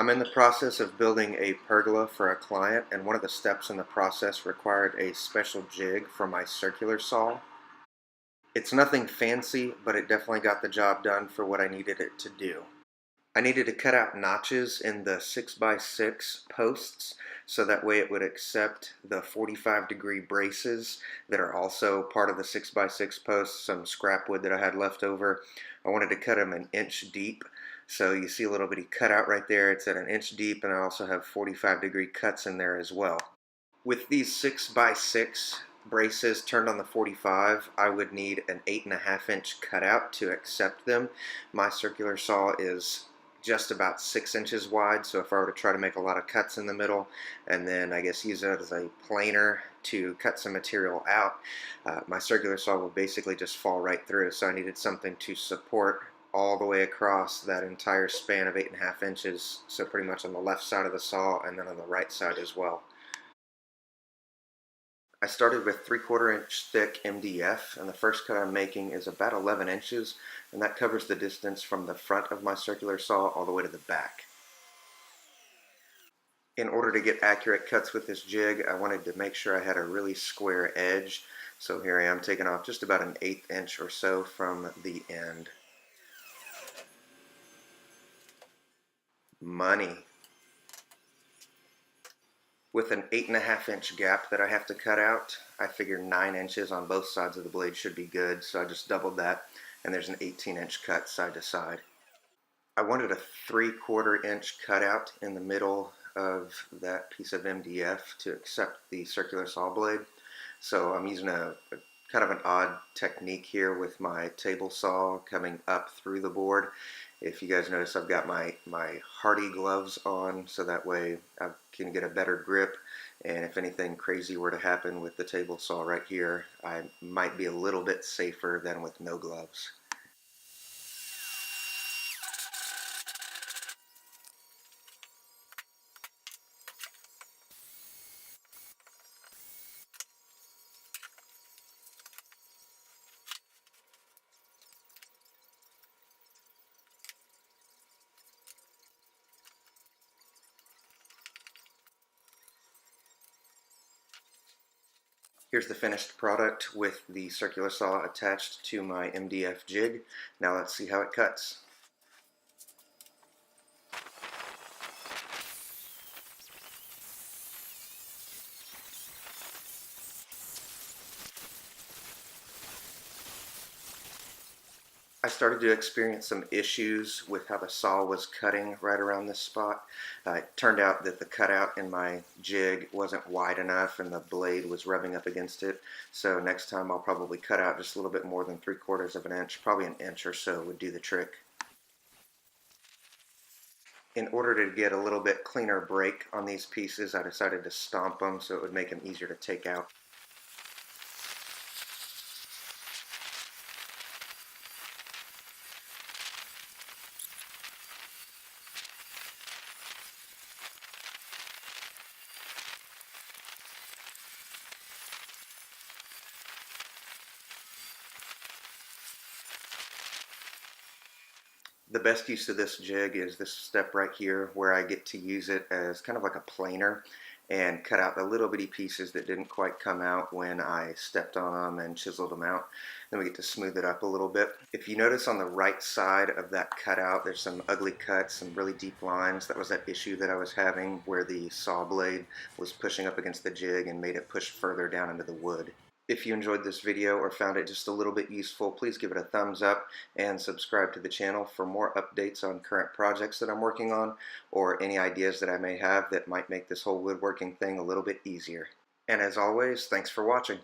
I'm in the process of building a pergola for a client, and one of the steps in the process required a special jig for my circular saw. It's nothing fancy, but it definitely got the job done for what I needed it to do. I needed to cut out notches in the 6x6 posts so that way it would accept the 45-degree braces that are also part of the 6x6 posts, some scrap wood that I had left over. I wanted to cut them an inch deep, so you see a little bitty cutout right there. It's at an inch deep, and I also have 45-degree cuts in there as well. With these 6x6 braces turned on the 45, I would need an 8.5-inch cutout to accept them. My circular saw is just about 6 inches wide, so if I were to try to make a lot of cuts in the middle and then I guess use it as a planer to cut some material out, my circular saw will basically just fall right through. So I needed something to support all the way across that entire span of 8.5 inches, so pretty much on the left side of the saw and then on the right side as well. I started with 3/4 inch thick MDF, and the first cut I'm making is about 11 inches, and that covers the distance from the front of my circular saw all the way to the back. In order to get accurate cuts with this jig, I wanted to make sure I had a really square edge, so here I am taking off just about an 1/8 inch or so from the end. Money. With an 8.5-inch gap that I have to cut out, I figure 9 inches on both sides of the blade should be good, so I just doubled that, and there's an 18-inch cut side to side. I wanted a 3/4 inch cutout in the middle of that piece of MDF to accept the circular saw blade, so I'm using a kind of an odd technique here with my table saw coming up through the board. If you guys notice, I've got my hardy gloves on, so that way I can get a better grip, and if anything crazy were to happen with the table saw right here, I might be a little bit safer than with no gloves. Here's the finished product with the circular saw attached to my MDF jig. Now let's see how it cuts. I started to experience some issues with how the saw was cutting right around this spot. It turned out that the cutout in my jig wasn't wide enough and the blade was rubbing up against it. So next time I'll probably cut out just a little bit more than 3/4 of an inch, probably an inch or so would do the trick. In order to get a little bit cleaner break on these pieces, I decided to stomp them so it would make them easier to take out. The best use of this jig is this step right here, where I get to use it as kind of like a planer and cut out the little bitty pieces that didn't quite come out when I stepped on them and chiseled them out. Then we get to smooth it up a little bit. If you notice on the right side of that cutout, there's some ugly cuts, some really deep lines. That was that issue that I was having where the saw blade was pushing up against the jig and made it push further down into the wood. If you enjoyed this video or found it just a little bit useful, please give it a thumbs up and subscribe to the channel for more updates on current projects that I'm working on, or any ideas that I may have that might make this whole woodworking thing a little bit easier. And as always, thanks for watching.